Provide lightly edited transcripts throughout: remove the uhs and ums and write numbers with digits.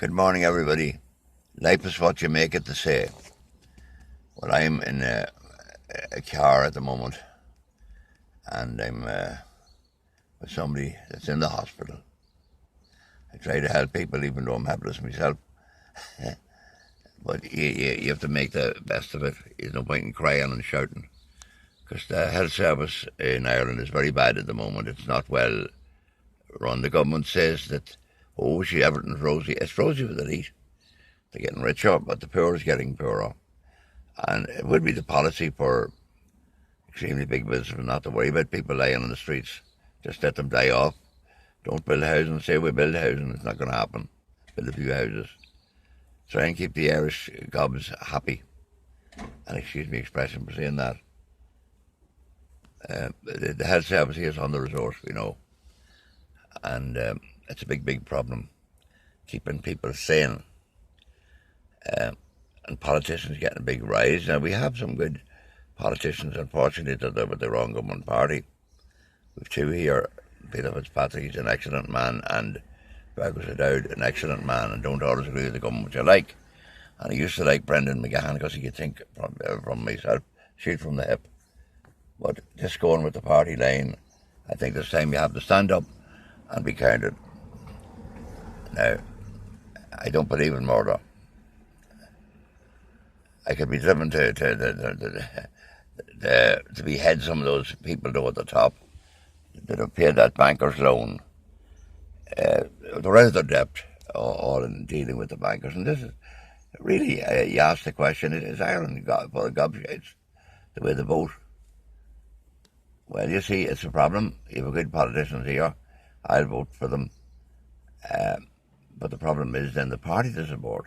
Good morning, everybody. Life is what you make it, to say. Well, I'm in a car at the moment, and I'm with somebody that's in the hospital. I try to help people, even though I'm helpless myself. But you have to make the best of it. There's no point in crying and shouting, because the health service in Ireland is very bad at the moment. It's not well run. The government says that, everything's rosy. It's rosy with the elite. They're getting richer, but the poor is getting poorer. And it would be the policy for extremely big business not to worry about people lying on the streets. Just let them die off. Don't build housing. Say we build housing. It's not going to happen. Build a few houses. Try and keep the Irish gobs happy. And excuse me expression for saying that. The health service here is under-resourced, we know. And it's a big problem. Keeping people sane. And politicians getting a big rise. Now, we have some good politicians, unfortunately, that are with the wrong government party. We've two here. Peter Fitzpatrick, he's an excellent man, and Fergus O'Dowd, an excellent man, and don't always agree with the government, which I like. And I used to like Brendan McGahan, because he could think from myself, shoot from the hip. But just going with the party line, I think this time you have to stand up and be counted. Now, I don't believe in murder. I could be driven to behead some of those people though at the top that have paid that banker's loan. The rest of their debt, all in dealing with the bankers. And this is really, you ask the question, is Ireland full of gobshites the way they vote? Well, you see, it's a problem. You have good politicians here. I'll vote for them. But the problem is then the party they support.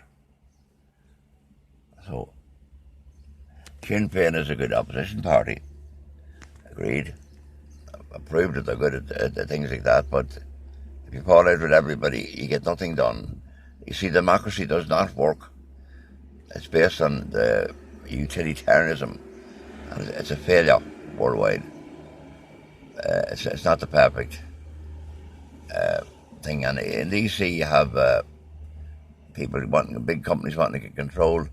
So, Sinn Féin is a good opposition party. Agreed. Approved that they're good at things like that, but if you fall out with everybody, you get nothing done. You see, democracy does not work. It's based on the utilitarianism, and it's a failure worldwide. It's not the perfect thing. And in DC, you have people wanting, big companies wanting to get control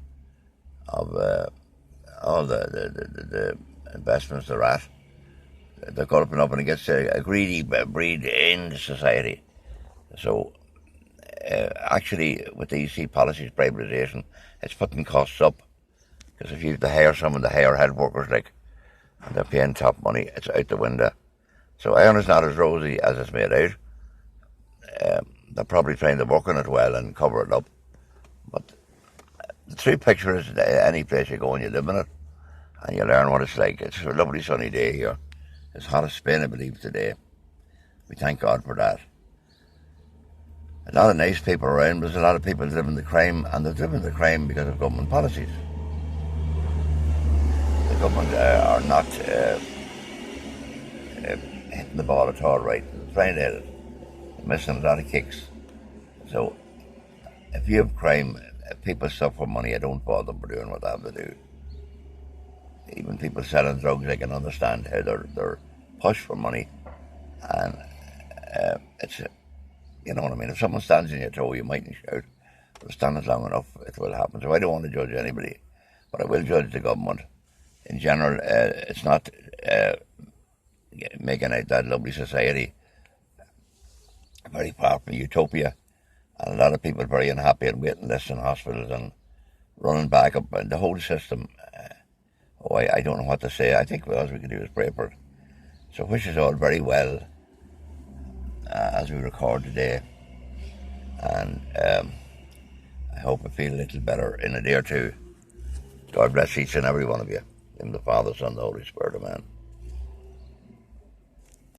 of all the investments they're at. They're caught up and it gets a greedy breed in society. So, actually, with these policies, privatisation, it's putting costs up. Because if you have to hire someone to hire health workers, and they're paying top money, it's out the window. So Ireland's not as rosy as it's made out. They're probably trying to work on it well and cover it up. But the true picture is any place you go and you live in it, and you learn what it's like. It's a lovely sunny day here. It's hot as Spain, I believe, today. We thank God for that. A lot of nice people around, but there's a lot of people living the crime, and they're living the crime because of government policies. The government are not hitting the ball at all right. They're trying to hit it. They're missing a lot of kicks. So, if you have crime, if people suffer money, I don't fault them for doing what they have to do. Even people selling drugs, I can understand how they're pushed for money. And it's, you know what I mean, if someone stands in your toe, you mightn't shout. But if standing long enough, it will happen. So I don't want to judge anybody, but I will judge the government. In general, it's not making out that lovely society very far from utopia. And a lot of people are very unhappy and waiting lists in hospitals and running back up and the whole system. I don't know what to say. I think what else we can do is pray for it. So wish us all very well as we record today. And I hope I feel a little better in a day or two. God bless each and every one of you. In the Father, Son, the Holy Spirit, amen.